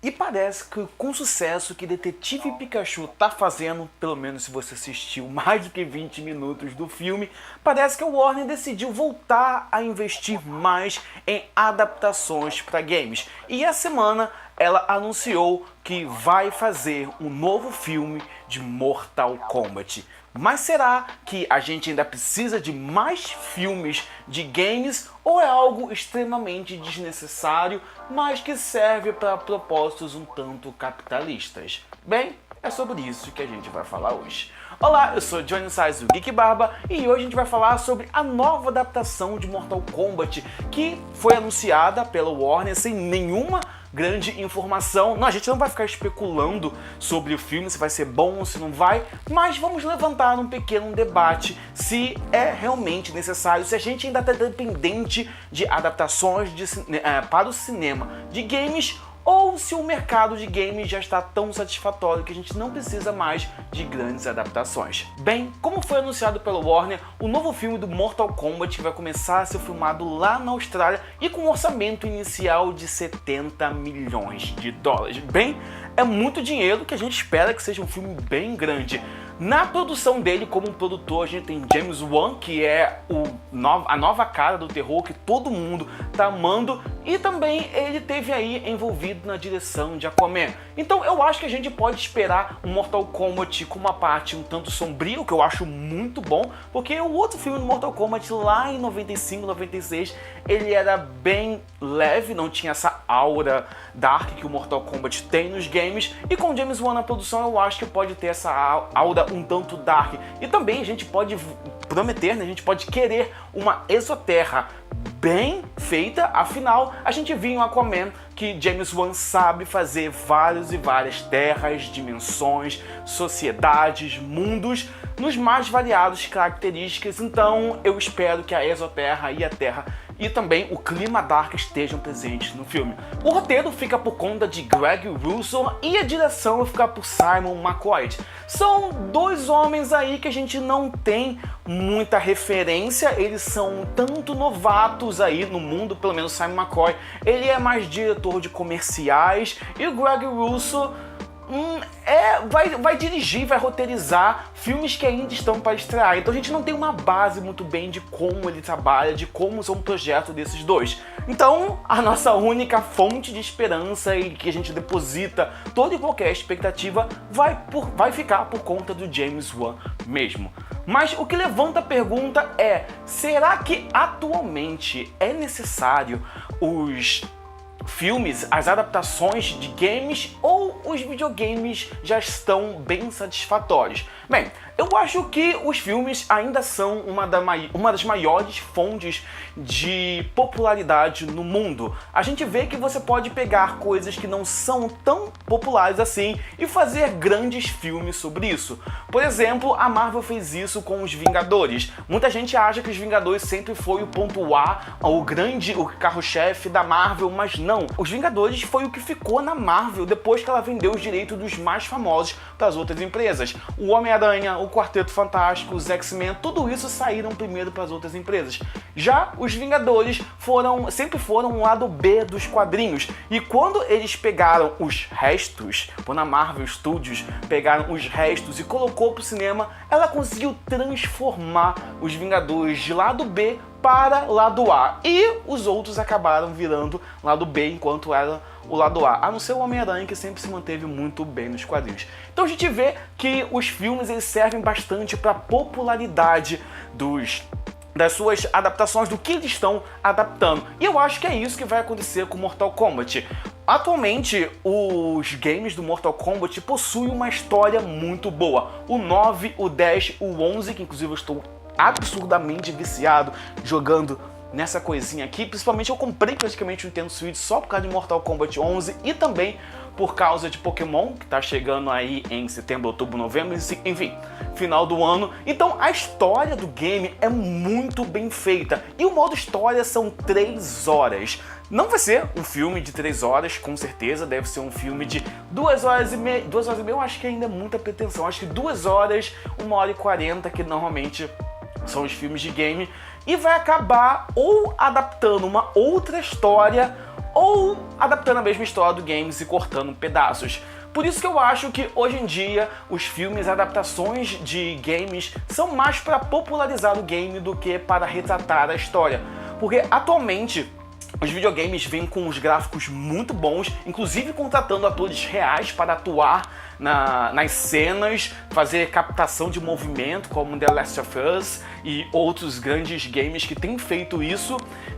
E parece que com o sucesso que Detetive Pikachu tá fazendo, pelo menos se você assistiu mais do que 20 minutos do filme, parece que a Warner decidiu voltar a investir mais em adaptações para games. E a semana ela anunciou que vai fazer um novo filme de Mortal Kombat. Mas será que a gente ainda precisa de mais filmes de games ou é algo extremamente desnecessário, mas que serve para propósitos um tanto capitalistas? Bem, é sobre isso que a gente vai falar hoje. Olá, eu sou Johnny Sais, o Geek Barba, e hoje a gente vai falar sobre a nova adaptação de Mortal Kombat que foi anunciada pela Warner sem nenhuma grande informação. Não, a gente não vai ficar especulando sobre o filme, se vai ser bom ou se não vai, mas vamos levantar um pequeno debate se é realmente necessário, se a gente ainda está dependente de adaptações para o cinema de games, ou se o mercado de games já está tão satisfatório que a gente não precisa mais de grandes adaptações. Bem, como foi anunciado pela Warner, o novo filme do Mortal Kombat vai começar a ser filmado lá na Austrália e com um orçamento inicial de 70 milhões de dólares. Bem, é muito dinheiro que a gente espera que seja um filme bem grande. Na produção dele, como produtor, a gente tem James Wan, que é a nova cara do terror que todo mundo tá amando, e também ele teve aí envolvido na direção de Aquaman. Então eu acho que a gente pode esperar um Mortal Kombat com uma parte um tanto sombria, o que eu acho muito bom, porque o outro filme do Mortal Kombat lá em 95, 96, ele era bem leve, não tinha essa aura dark que o Mortal Kombat tem nos games, e com James Wan na produção eu acho que pode ter essa aura um tanto dark. E também a gente pode prometer, né, a gente pode querer uma exoterra bem feita, afinal a gente viu em Aquaman que James Wan sabe fazer várias e várias terras, dimensões, sociedades, mundos nos mais variados características, então eu espero que a exoterra e a terra e também o clima dark estejam presentes no filme. O roteiro fica por conta de Greg Russell e a direção fica por Simon McQuoid. São dois homens aí que a gente não tem muita referência, eles são tanto novatos aí no mundo, pelo menos Simon McQuoid, ele é mais diretor de comerciais, e o Greg Russell vai dirigir, vai roteirizar filmes que ainda estão para estrear. Então a gente não tem uma base muito bem de como ele trabalha, de como são o projeto desses dois. Então a nossa única fonte de esperança e que a gente deposita toda e qualquer expectativa vai ficar por conta do James Wan mesmo. Mas o que levanta a pergunta é: será que atualmente é necessário os filmes, as adaptações de games, ou os videogames já estão bem satisfatórios? Bem, eu acho que os filmes ainda são uma das maiores fontes de popularidade no mundo. A gente vê que você pode pegar coisas que não são tão populares assim e fazer grandes filmes sobre isso. Por exemplo, a Marvel fez isso com os Vingadores. Muita gente acha que os Vingadores sempre foi o ponto A, o carro-chefe da Marvel, mas não. Os Vingadores foi o que ficou na Marvel depois que ela vendeu os direitos dos mais famosos para as outras empresas. O Homem-Aranha, o Quarteto Fantástico, os X-Men, tudo isso saíram primeiro para as outras empresas. Já os Vingadores sempre foram um lado B dos quadrinhos. E quando eles pegaram os restos, quando a Marvel Studios pegaram os restos e colocou para o cinema, ela conseguiu transformar os Vingadores de lado B para lado A. E os outros acabaram virando lado B enquanto era o lado A não ser o Homem-Aranha, que sempre se manteve muito bem nos quadrinhos. Então a gente vê que os filmes eles servem bastante para a popularidade das suas adaptações, do que eles estão adaptando. E eu acho que é isso que vai acontecer com Mortal Kombat. Atualmente, os games do Mortal Kombat possuem uma história muito boa. O 9, o 10, o 11, que inclusive eu estou absurdamente viciado jogando nessa coisinha aqui, principalmente eu comprei praticamente o Nintendo Switch só por causa de Mortal Kombat 11 e também por causa de Pokémon, que tá chegando aí em setembro, outubro, novembro, enfim, final do ano. Então a história do game é muito bem feita e o modo história são 3 horas. Não vai ser um filme de 3 horas, com certeza, deve ser um filme de 2 horas e meia. 2 horas e meia eu acho que ainda é muita pretensão, acho que 2 horas, 1 hora e 40, que normalmente são os filmes de game, e vai acabar ou adaptando uma outra história ou adaptando a mesma história do games e cortando pedaços. Por isso que eu acho que hoje em dia os filmes, adaptações de games são mais para popularizar o game do que para retratar a história. Porque atualmente os videogames vêm com os gráficos muito bons, inclusive contratando atores reais para atuar nas cenas, fazer captação de movimento, como The Last of Us e outros grandes games que têm feito isso.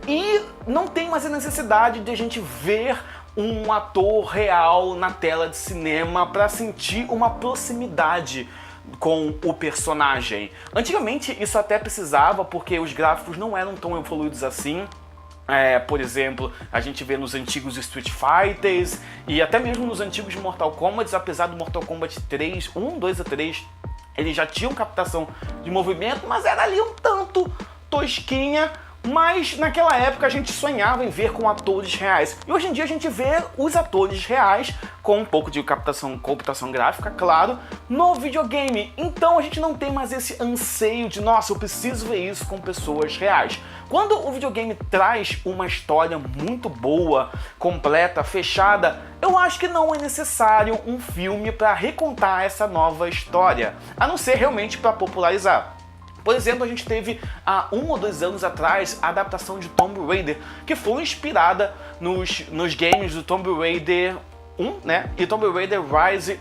E não tem mais a necessidade de a gente ver um ator real na tela de cinema para sentir uma proximidade com o personagem. Antigamente isso até precisava, porque os gráficos não eram tão evoluídos assim. Por exemplo, a gente vê nos antigos Street Fighters e até mesmo nos antigos Mortal Kombat, apesar do Mortal Kombat 3, 1, 2 a 3, eles já tinham captação de movimento, mas era ali um tanto tosquinha. Mas naquela época a gente sonhava em ver com atores reais. E hoje em dia a gente vê os atores reais, com um pouco de computação gráfica, claro, no videogame. Então a gente não tem mais esse anseio de, nossa, eu preciso ver isso com pessoas reais. Quando o videogame traz uma história muito boa, completa, fechada, eu acho que não é necessário um filme para recontar essa nova história, a não ser realmente para popularizar. Por exemplo, a gente teve há 1 ou 2 anos atrás a adaptação de Tomb Raider, que foi inspirada nos games do Tomb Raider 1, né? E Tomb Raider Rise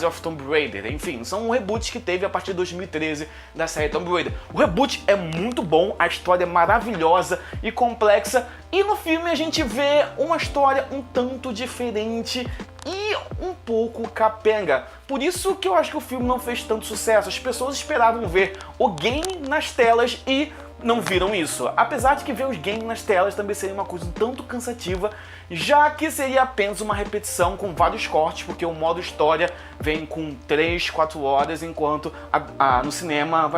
of Tomb Raider. Enfim, são reboots que teve a partir de 2013 da série Tomb Raider. O reboot é muito bom, a história é maravilhosa e complexa, e no filme a gente vê uma história um tanto diferente e um pouco capenga. Por isso que eu acho que o filme não fez tanto sucesso. As pessoas esperavam ver o game nas telas e não viram isso. Apesar de que ver os games nas telas também seria uma coisa um tanto cansativa, já que seria apenas uma repetição com vários cortes, porque o modo história vem com 3, 4 horas, enquanto no cinema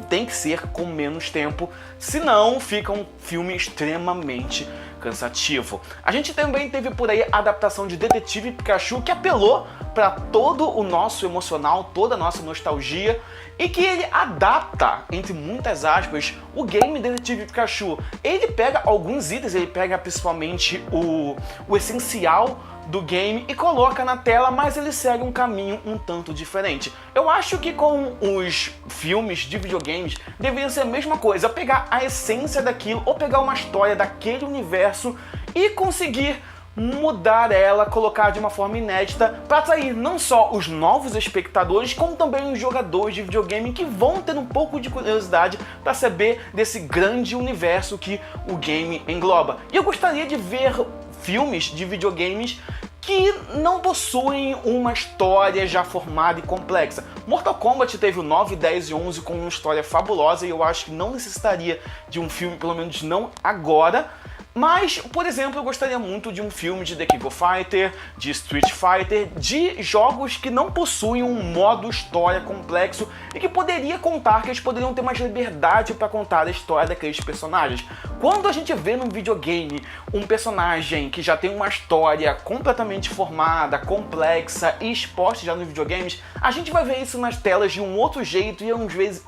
tem que ser com menos tempo, senão fica um filme extremamente cansativo. A gente também teve por aí a adaptação de Detetive Pikachu, que apelou para todo o nosso emocional, toda a nossa nostalgia, e que ele adapta, entre muitas aspas, o game Detetive Pikachu. Ele pega alguns itens, ele pega principalmente o essencial do game e coloca na tela, mas ele segue um caminho um tanto diferente. Eu acho que com os filmes de videogames deveria ser a mesma coisa, pegar a essência daquilo ou pegar uma história daquele universo e conseguir mudar ela, colocar de uma forma inédita para atrair não só os novos espectadores, como também os jogadores de videogame que vão ter um pouco de curiosidade para saber desse grande universo que o game engloba. E eu gostaria de ver filmes de videogames que não possuem uma história já formada e complexa. Mortal Kombat teve o 9, 10 e 11 com uma história fabulosa e eu acho que não necessitaria de um filme, pelo menos não agora. Mas, por exemplo, eu gostaria muito de um filme de The King of Fighter, de Street Fighter, de jogos que não possuem um modo história complexo e que poderia contar, que eles poderiam ter mais liberdade para contar a história daqueles personagens. Quando a gente vê num videogame um personagem que já tem uma história completamente formada, complexa e exposta já nos videogames, a gente vai ver isso nas telas de um outro jeito e às vezes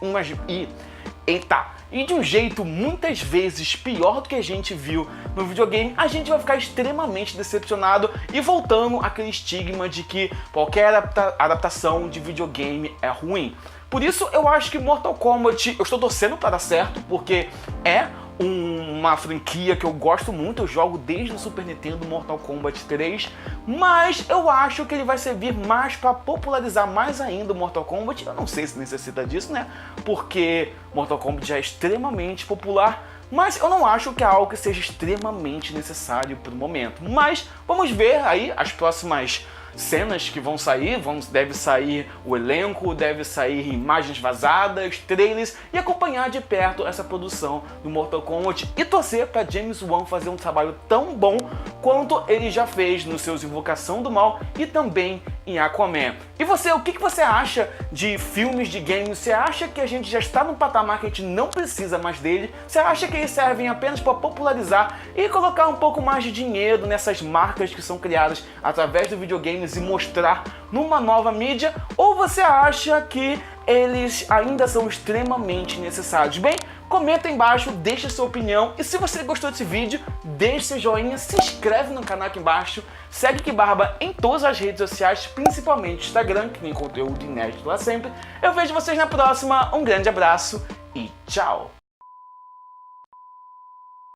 e de um jeito muitas vezes pior do que a gente viu no videogame, a gente vai ficar extremamente decepcionado e voltando àquele estigma de que qualquer adaptação de videogame é ruim. Por isso eu acho que Mortal Kombat, eu estou torcendo para dar certo, porque é uma franquia que eu gosto muito, eu jogo desde o Super Nintendo Mortal Kombat 3, mas eu acho que ele vai servir mais para popularizar mais ainda o Mortal Kombat. Eu não sei se necessita disso, né? Porque Mortal Kombat já é extremamente popular, mas eu não acho que é algo que seja extremamente necessário para o momento. Mas vamos ver aí as próximas cenas que vão sair, deve sair o elenco, deve sair imagens vazadas, trailers e acompanhar de perto essa produção do Mortal Kombat e torcer para James Wan fazer um trabalho tão bom quanto ele já fez nos seus Invocação do Mal e também em Aquaman. E você, o que você acha de filmes de games? Você acha que a gente já está num patamar que a gente não precisa mais dele? Você acha que eles servem apenas para popularizar e colocar um pouco mais de dinheiro nessas marcas que são criadas através do videogames e mostrar numa nova mídia? Ou você acha que eles ainda são extremamente necessários? Bem, Comenta aí embaixo, deixa sua opinião e se você gostou desse vídeo, deixe seu joinha, se inscreve no canal aqui embaixo, segue Kibarba em todas as redes sociais, principalmente Instagram, que tem conteúdo inédito lá sempre. Eu vejo vocês na próxima, um grande abraço e tchau!